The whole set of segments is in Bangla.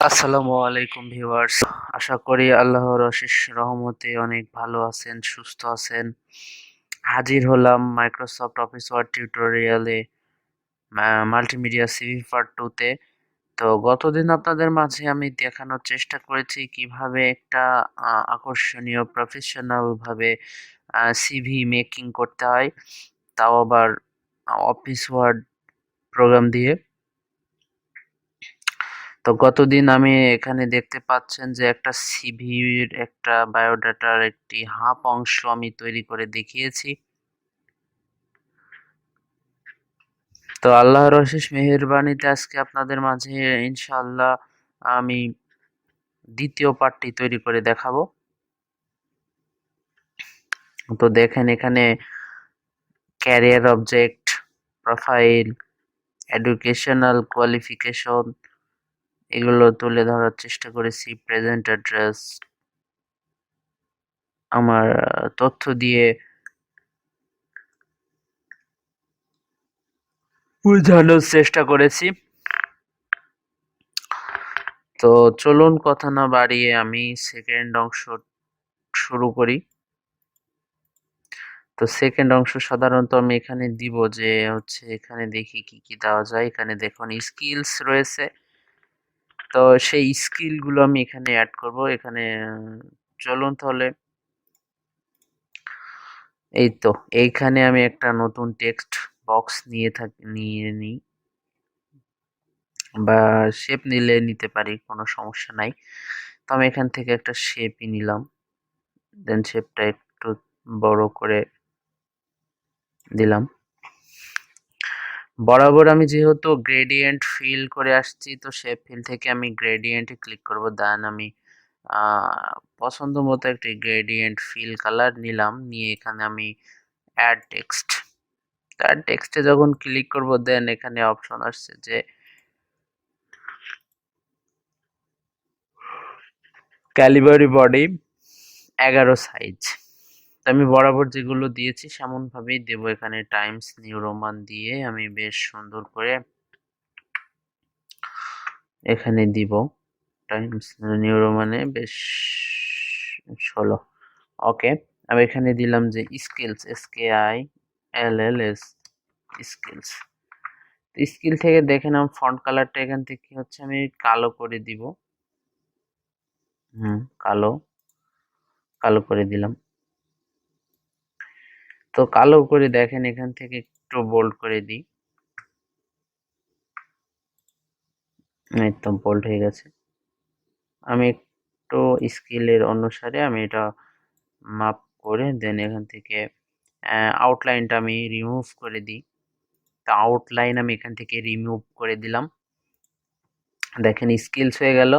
আসসালামু আলাইকুম ভিউয়ার্স। আশা করি আল্লাহর অশেষ রহমতে অনেক ভালো আছেন, সুস্থ আছেন। হাজির হলাম মাইক্রোসফট অফিস ওয়ার্ড টিউটোরিয়ালে মাল্টিমিডিয়া সিভি পার্ট 2 তে। তো গতদিন আপনাদের মাঝে আমি দেখানোর চেষ্টা করেছি কিভাবে একটা আকর্ষণীয় প্রফেশনাল ভাবে সিভি মেকিং করতে হয়, তাও আবার অফিস ওয়ার্ড প্রোগ্রাম দিয়ে। তো গতদিন আমি এখানে দেখতে পাচ্ছেন যে একটা সিভির একটা বায়োডাটার একটি হাফ অংশ আমি তৈরি করে দেখিয়েছি। তো আল্লাহর অশেষ মেহেরবানিতে আজকে আপনাদের মাঝে ইনশাআল্লাহ আমি দ্বিতীয় পার্টটি তৈরি করে দেখাবো। তো দেখেন এখানে career object, profile, educational qualification এগুলো তুলে ধরার চেষ্টা করেছি। প্রেজেন্ট অ্যাড্রেস, আমার তথ্য দিয়ে বোঝানোর চেষ্টা করেছি। তো চলুন কথা না বাড়িয়ে আমি সেকেন্ড অংশ শুরু করি। তো সেকেন্ড অংশ সাধারণত আমি এখানে দিব যে হচ্ছে এখানে দেখি কি কি দেওয়া যায়। এখানে দেখুন স্কিলস রয়েছে, তো সেই স্কিলগুলো আমি এখানে অ্যাড করব। এখানে চলুন তাহলে, এই তো এইখানে আমি একটা নতুন টেক্সট বক্স নিয়ে নিই, বা শেপ নিলে নিতে পারি, কোনো সমস্যা নাই। তো আমি এখান থেকে একটা শেপই নিলাম, দেন শেপটা একটু বড় করে দিলাম। বরাবর আমি যেহেতু গ্রেডিয়েন্ট ফিল করে আসছি, তো শেপ ফিল থেকে আমি গ্রেডিয়েন্টে ক্লিক করব। দেন আমি পছন্দ মতো একটি গ্রেডিয়েন্ট ফিল কালার নিলাম, নিয়ে এখানে আমি অ্যাড টেক্সট, অ্যাড টেক্সটে যখন ক্লিক করব দেন এখানে অপশন আসছে যে ক্যালিবারি বডি 11 সাইজ। আমি বরাবর যেগুলো দিয়েছি সেমন ভাবেই দেব। এখানে টাইমস নিউ রোমান দিয়ে আমি বেশ সুন্দর করে এখানে দিব। টাইমস নিউ রোমানে বেশ 16। ওকে, আমি এখানে দিলাম যে স্কিলস, SKILLS স্কিলস। স্কিল থেকে দেখে নাম ফন্ট কালারটা এখান থেকে হচ্ছে আমি কালো করে দিব। কালো কালো করে দিলাম। তো কালো করে দেখেন এখান থেকে একটু বোল্ড করে দিই, একদম বোল্ড হয়ে গেছে। আমি একটু স্কেলের অনুসারে আমি এটা মাপ করে দেন এখান থেকে আউটলাইনটা আমি রিমুভ করে দিই। তো আউটলাইন আমি এখান থেকে রিমুভ করে দিলাম, দেখেন স্কিলস হয়ে গেল।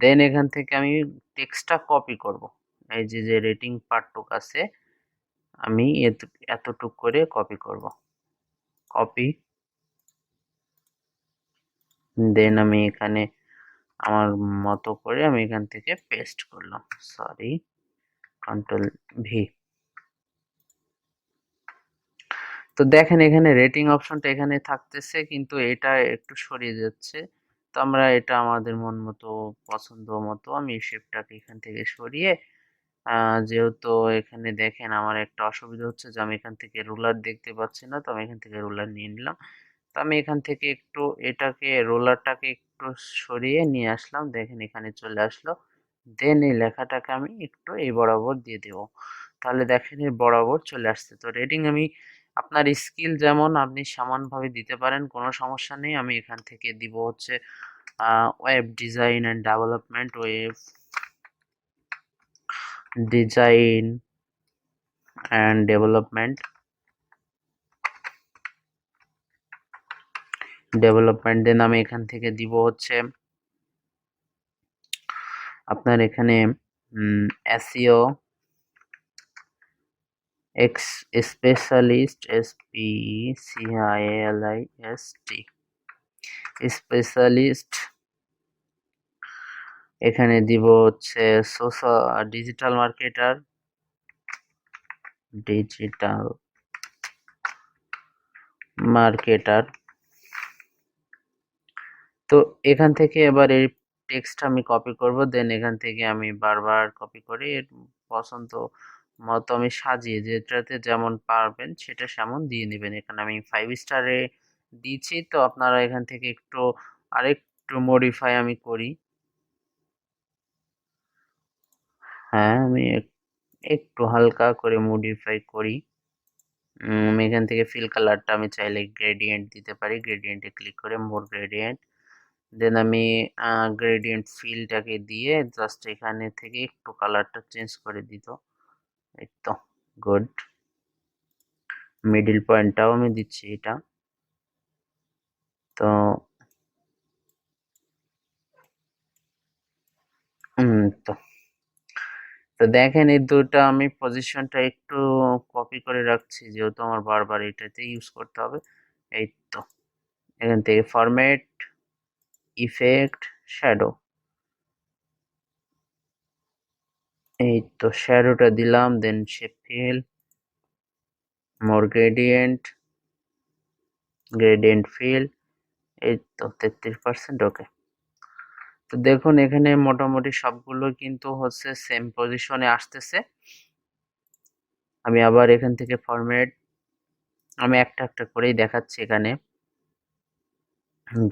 দেন এখান থেকে আমি টেক্সটটা কপি করব। এই যে রেটিং পার্টটুক আছে, আমি এতটুক করে কপি করব। কপি, দেন আমি এখানে আমার মতো করে আমি এখান থেকে পেস্ট করলাম। Sorry, control V. তো দেখেন এখানে রেটিং অপশনটা এখানে থাকতেছে, কিন্তু এটা একটু সরিয়ে যাচ্ছে। তো আমরা এটা আমাদের মন মতো, পছন্দ মতো আমি শেপটাকে এখান থেকে সরিয়ে, যেহেতু এখানে দেখেন আমার একটা অসুবিধা হচ্ছে যে আমি এখান থেকে রুলার দেখতে পাচ্ছি না, তো আমি এখান থেকে রুলার নিয়ে নিলাম। তো আমি এখান থেকে একটু এটাকে, রোলারটাকে একটু সরিয়ে নিয়ে আসলাম, দেখেন এখানে চলে আসলো। দেন এই লেখাটাকে আমি একটু এই বরাবর দিয়ে দেব, তাহলে দেখেন এই বরাবর চলে আসছে। তো রেটিং আমি, আপনার স্কিল যেমন আপনি সমানভাবে দিতে পারেন, কোনো সমস্যা নেই। আমি এখান থেকে দিব হচ্ছে web design and development, web design and development. Then আমি এখান থেকে দিব হচ্ছে আপনার এখানে SEO X specialist, SPECIALIST specialist. এখানে দিব হচ্ছে ডিজিটাল মার্কেটার, ডিজিটাল মার্কেটার। তো এখান থেকে এবার এই টেক্সট আমি কপি করব, দেন এখান থেকে আমি বারবার কপি করে এর পছন্দ মতো আমি সাজিয়ে যেটাতে যেমন পারবেন সেটা সেমন দিয়ে নেবেন। এখানে আমি 5 স্টারে দিয়েছি, তো আপনারা এখান থেকে একটু আরেকটু মডিফাই আমি করি। হ্যাঁ, আমি একটু হালকা করে মডিফাই করি। আমি এখান থেকে ফিল কালারটা আমি চাইলে গ্রেডিয়েন্ট দিতে পারি, গ্রেডিয়েন্টে ক্লিক করে মোর গ্রেডিয়েন্ট, দেন আমি গ্রেডিয়েন্ট ফিলটাকে দিয়ে জাস্ট এখানে থেকে একটু কালারটা চেঞ্জ করে দিত। এই তো গুড। মিডল পয়েন্টটাও আমি দিচ্ছি এটা। তো তো তো দেখেন এই দুটো আমি পজিশনটা একটু কপি করে রাখছি, যেহেতু আমার বারবার এটাতে ইউজ করতে হবে। এই তো এখান থেকে ফরম্যাট, ইফেক্ট, শ্যাডো, এই তো শ্যাডোটা দিলাম, দেন শেপ ফিল, মোর গ্রেডিয়েন্ট, গ্রেডিয়েন্ট ফিল, এই তো 33%। ওকে, তো দেখুন এখানে মোটামুটি সবগুলো কিন্তু হচ্ছে সেম পজিশনে আসতেছে। আমি আবার এখান থেকে ফরম্যাট, আমি একটা একটা করেই দেখাচ্ছি এখানে।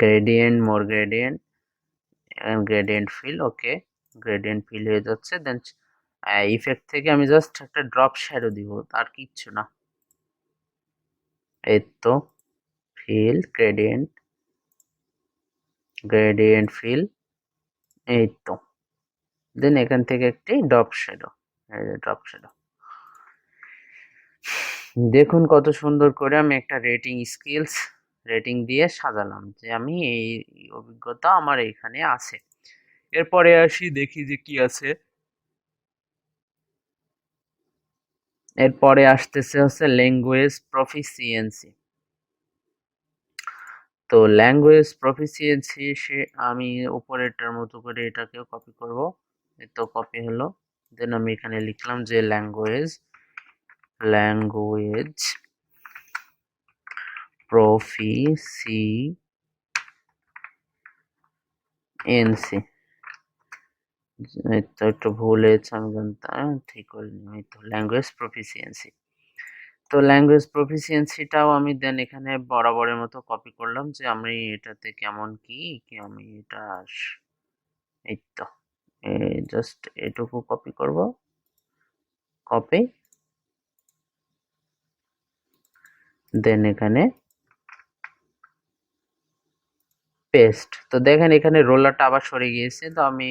গ্রেডিয়েন্ট, মোর গ্রেডিয়েন্ট, গ্রেডিয়েন্ট ফিল, ওকে গ্রেডিয়েন্ট ফিল হয়ে যাচ্ছে। দেন ইফেক্ট থেকে আমি জাস্ট একটা ড্রপ শ্যাডো দিব, আর কিচ্ছু না। এই তো ফিল, গ্রেডিয়েন্ট, গ্রেডিয়েন্ট ফিল, এই তো দেন এখান থেকে একটি ড্রপ শ্যাডো, ড্রপ শ্যাডো। দেখুন কত সুন্দর করে আমি একটা রেটিং দিয়ে সাজালাম যে আমি এই অভিজ্ঞতা আমার এখানে আছে। এরপরে আসি, দেখি যে কি আছে। এরপরে আসতেছে হচ্ছে ল্যাঙ্গুয়েজ প্রফিসিয়েন্সি। তো ল্যাঙ্গুয়েজ প্রফিসিয়েন্সি সে আমি উপরেরটার মতো করে এটাকেও কপি করব। এই তো কপি হলো, দেন আমি এখানে লিখলাম যে ল্যাঙ্গুয়েজ প্রফিসিয়েন্সি। এই তো একটু ভুল হয়েছে, আমি জানতাম, ঠিক করে নিই। এই তো ল্যাঙ্গুয়েজ প্রফিসিয়েন্সি। তো ল্যাঙ্গুয়েজ প্রফিসিয়েন্সিটাও আমি দেন এখানে বরাবরের মতো কপি করলাম যে আমি এটাতে কেমন কি আমি এটা এই তো জাস্ট এটুকু কপি করব, কপি, দেন এখানে পেস্ট। তো দেখেন এখানে রোলারটা আবার সরে গিয়েছে, তো আমি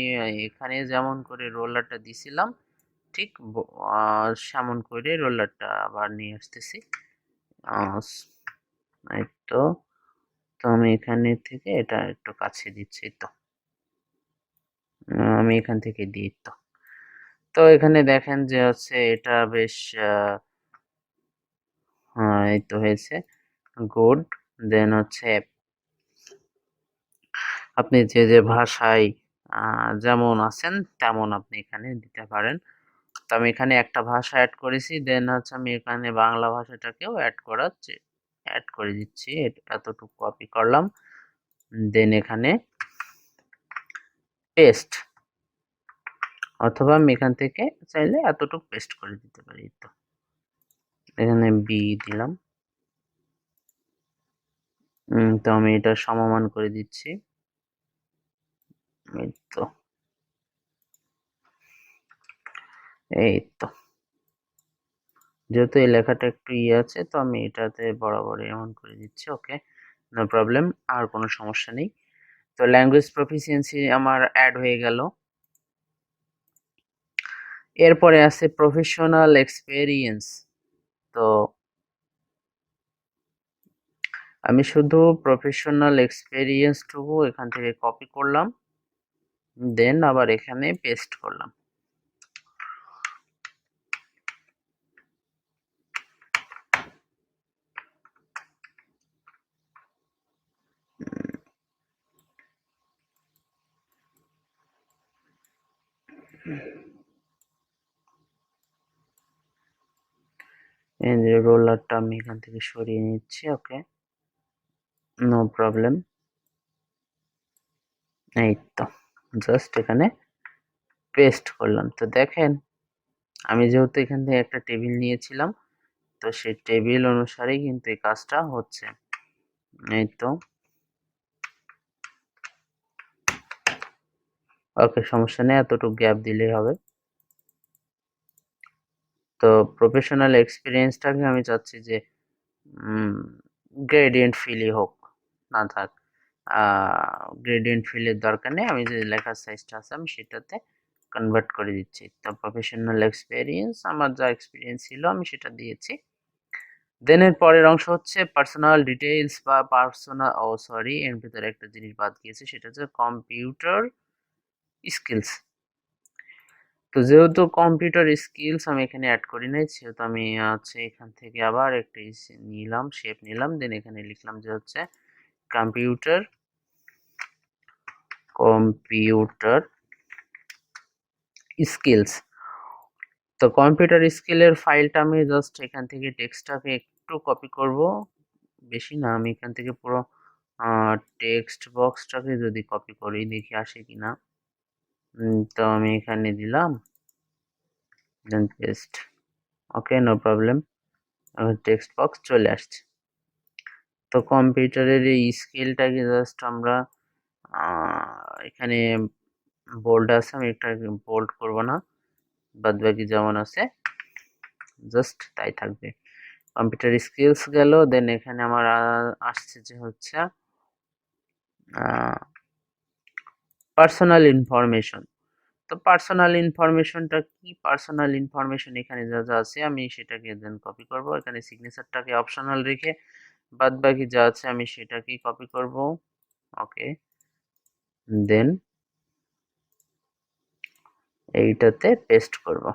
এখানে যেমন করে রোলারটা দিছিলাম ঠিক সেমন করে রোলারটা আবার নিয়ে আসতেছি। এই তো তো আমি এখানে থেকে এটা একটু কাছে দিচ্ছি। তো আমি এখান থেকে দিই। তো তো এখানে দেখেন যে হচ্ছে এটা বেশ এই তো হয়েছে গুড। দেন হচ্ছে আপনি যে যে ভাষায় যেমন আছেন তেমন আপনি এখানে দিতে পারেন। তো আমি এখানে একটা ভাষা অ্যাড করেছি, দেন হচ্ছে আমি এখানে বাংলা ভাষাটাকেও অ্যাড করে দিচ্ছি। এতটুকু কপি করলাম, দেন এখানে পেস্ট, অথবা আমি এখান থেকে চাইলে এতটুকু পেস্ট করে দিতে পারি। তো এখানে বি দিলাম, তো আমি এটা সমমান করে দিচ্ছি। এই তো এই তো যেহেতু এই লেখাটা একটু আছে, তো আমি এটাতে বরাবর এমন করে দিচ্ছি। ওকে, নো প্রবলেম, আর কোনো সমস্যা নেই। তো ল্যাঙ্গুয়েজ প্রফিসিয়েন্সি আমার অ্যাড হয়ে গেল। এরপরে আছে প্রফেশনাল এক্সপেরিয়েন্স। তো আমি শুধু প্রফেশনাল এক্সপেরিয়েন্সটুকু এখান থেকে কপি করলাম, দেন আবার এখানে পেস্ট করলাম। এই যে রোলারটা আমি এখান থেকে সরিয়ে নিচ্ছি। ওকে, নো প্রবলেম। এই তো জাস্ট এখানে পেস্ট করলাম। তো দেখেন আমি যেহেতু এখান থেকে একটা টেবিল নিয়েছিলাম, তো সেই টেবিল অনুসারেই কিন্তু এই কাজটা হচ্ছে। এই তো ওকে, সমস্যা নেই, এতটুকু গ্যাপ দিলেই হবে। তো প্রফেশনাল এক্সপিরিয়েন্সটাকে আমি চাচ্ছি যে গ্রেডিয়েন্ট ফিলই হোক, না থাক। গ্রেডিয়েন্ট ফিলের দরকার নেই, আমি যে লেখার সাইজটা আছে আমি সেটাতে কনভার্ট করে দিচ্ছি। তো প্রফেশনাল এক্সপিরিয়েন্স, আমার যা এক্সপিরিয়েন্স ছিল আমি সেটা দিয়েছি। দেন এর পরের অংশ হচ্ছে পার্সোনাল ডিটেইলস বা পার্সোনাল, ও সরি এর ভিতরে একটা জিনিস বাদ গিয়েছে, সেটা হচ্ছে কম্পিউটার স্কিলস। তো যেহেতু কম্পিউটার স্কিলস আমি এখানে অ্যাড করি নাই, সেহেতু আমি হচ্ছে এখান থেকে আবার একটা নিলাম, শেপ নিলাম, দেন এখানে লিখলাম যে হচ্ছে কম্পিউটার কম্পিউটার স্কিলস। তো কম্পিউটার স্কিলের ফাইলটা আমি জাস্ট এখান থেকে টেক্সটটাকে একটু কপি করব, বেশি না, আমি এখান থেকে পুরো টেক্সট বক্সটাকে যদি কপি করি দেখি আসে কিনা। তো আমি এখানে দিলাম, দেন পেস্ট। ওকে, নো প্রবলেম, টেক্সট বক্স চলে আসছে। তো কম্পিউটারের এই স্কিলটাকে জাস্ট আমরা এখানে বোল্ড আছে, আমি এটা বোল্ড করব না, বাদ বাকি যেমন আছে জাস্ট তাই থাকবে। কম্পিউটার স্কিলস গেল, দেন এখানে আমার আসছে যে হচ্ছে পার্সোনাল ইনফরমেশন। তো পার্সোনাল ইনফরমেশনটা কি, পার্সোনাল ইনফরমেশন এখানে যা যা আছে আমি সেটাকে দেন কপি করব, এখানে সিগনেচারটাকে অপশনাল রেখে বাদ বাকি যা আছে আমি সেটাকেই কপি করব। ওকে, দেন এইটাতে পেস্ট করব।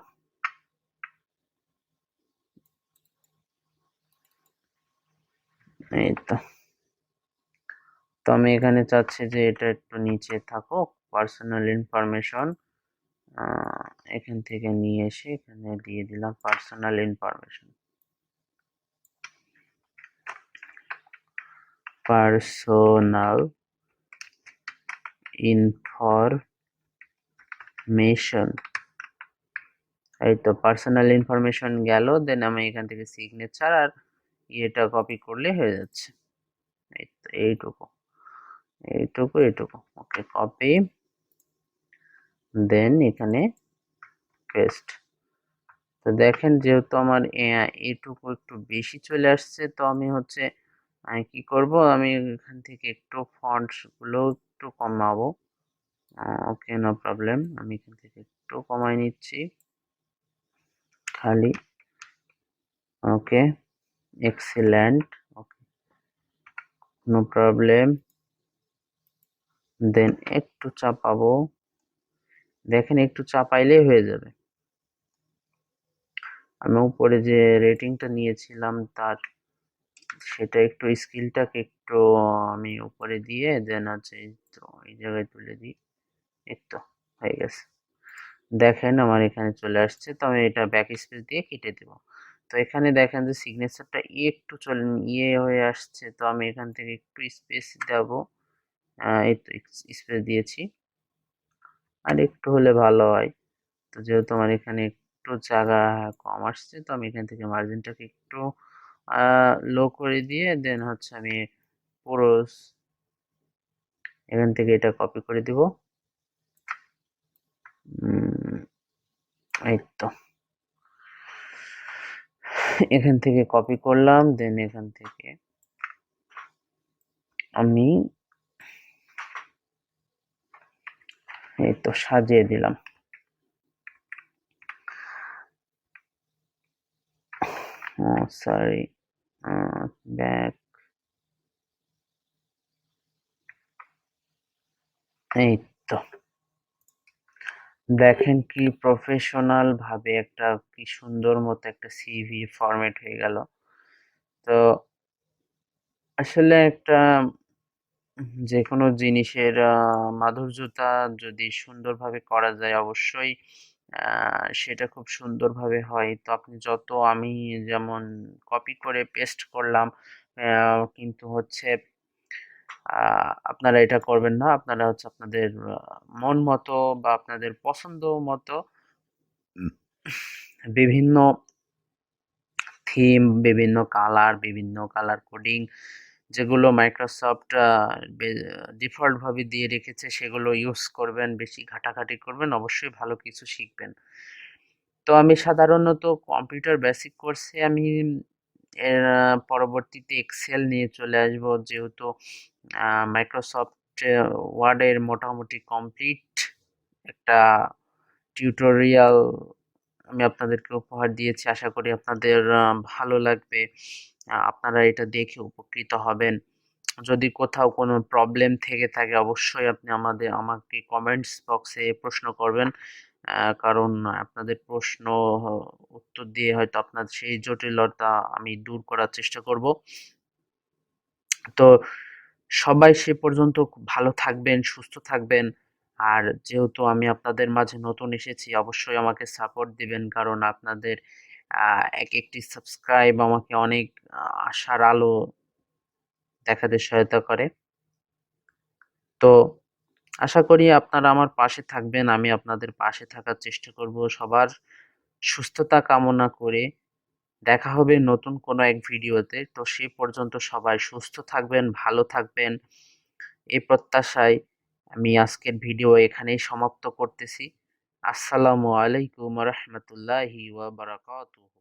এই তো, তো আমি এখানে চাচ্ছি যে এটা একটু নিচে থাকুক, পার্সোনাল ইনফরমেশন। এখান থেকে নিয়ে এসে এখানে দিয়ে দিলাম পার্সোনাল ইনফরমেশন। পার্সোনাল ইনফরমেশন, এই তো পার্সোনাল ইনফরমেশন গেল, দেন আমি এখান থেকে সিগনেচার আর এটা কপি করলে হয়ে যাচ্ছে। এই তো এইটুকু এইটুকু এইটুকু, ওকে, কপি, দেন এখানে পেস্ট। তো দেখেন যেহেতু আমার এটুকু একটু বেশি চলে আসছে, তো আমি হচ্ছে কি করব, আমি এখান থেকে একটু ফন্টস গুলো একটু কমাবো। ওকে, নো প্রবলেম, আমি এখান থেকে একটু কমাই নিচ্ছি খালি। ওকে, এক্সিলেন্ট, ওকে, নো প্রবলেম, দেন একটু চাপাবো, দেখেন একটু চাপাইলেই হয়ে যাবে। আমি উপরে যে রেটিংটা নিয়েছিলাম তার সেটা একটু স্কিলটাকে একটু আমি উপরে দিয়ে দেন আছে তো এই জায়গায় তুলে দিই। এই তো হয়ে গেছে, দেখেন আমার এখানে চলে আসছে। তো আমি এটা ব্যাক স্পেস দিয়ে কেটে দেব। তো এখানে দেখেন যে সিগনেচারটা একটু চলে হয়ে আসছে, তো আমি এখান থেকে একটু স্পেস দেব। এই তো স্পেস দিয়েছি, আর একটু হলে ভালো হয়। তো যেহেতু আমার এখানে একটু জায়গা কম আসছে, তো আমি এখান থেকে মার্জিনটাকে একটু লো করে দিয়ে দেন হচ্ছে আমি পুরো এখান থেকে এটা কপি করে দিব। এই তো এখান থেকে কপি করলাম, দেন এখান থেকে আমি এই তো সাজিয়ে দিলাম। সরি, ব্যাক, এই তো দেখেন কি প্রফেশনাল ভাবে একটা কি সুন্দর মতো একটা সিভি ফরম্যাট হয়ে গেল। তো আসলে একটা যেকোনো জিনিসের মাধুর্যতা যদি সুন্দরভাবে করা যায় অবশ্যই সেটা খুব সুন্দরভাবে হয়। তো আপনি যত, আমি যেমন কপি করে পেস্ট করলাম, কিন্তু হচ্ছে আপনারা এটা করবেন না। আপনারা হচ্ছে আপনাদের মন মতো বা আপনাদের পছন্দ মতো বিভিন্ন থিম, বিভিন্ন কালার কোডিং যেগুলো মাইক্রোসফট ডিফল্ট ভাবে দিয়ে রেখেছে সেগুলো ইউজ করবেন, বেশি ঘাটাঘাটি করবেন, অবশ্যই ভালো কিছু শিখবেন। তো আমি সাধারণত কম্পিউটার বেসিক কোর্সে আমি এর পরবর্তীতে এক্সেল নিয়ে চলে আসব, যেহেতু মাইক্রোসফট ওয়ার্ডের মোটামুটি কমপ্লিট একটা টিউটোরিয়াল আমি আপনাদেরকে উপহার দিয়েছি। আশা করি আপনাদের ভালো লাগবে। আপনারা এটা দেখে উপকৃত হবেন। যদি কোথাও কোনো প্রবলেম থেকে থাকে অবশ্যই আপনি আমাকে কমেন্টস বক্সে প্রশ্ন করবেন। কারণ আপনাদের প্রশ্ন উত্তর দিয়ে হয়তো আপনার সেই জটিলতা আমি দূর করার চেষ্টা করব। তো সবাই সে পর্যন্ত খুব ভালো থাকবেন, সুস্থ থাকবেন। আর যেহেতু আমি আপনাদের মাঝে নতুন এসেছি অবশ্যই আমাকে সাপোর্ট দিবেন, কারণ আপনাদের এক-একটি সাবস্ক্রাইব আমাকে অনেক আশার আলো দেখাতে সহায়তা করে। তো আশা করি আপনারা আমার পাশে থাকবেন। আমি আপনাদের পাশে থাকার চেষ্টা করব। সবার সুস্থতা কামনা করে দেখা হবে নতুন কোনো এক ভিডিওতে। তো সে পর্যন্ত সবাই সুস্থ থাকবেন, ভালো থাকবেন। এই প্রত্যাশায় আমি আজকের ভিডিও এখানেই সমাপ্ত করতেছি। আসসালামু আলাইকুম ওয়া রাহমাতুল্লাহি ওয়া বারাকাতুহু।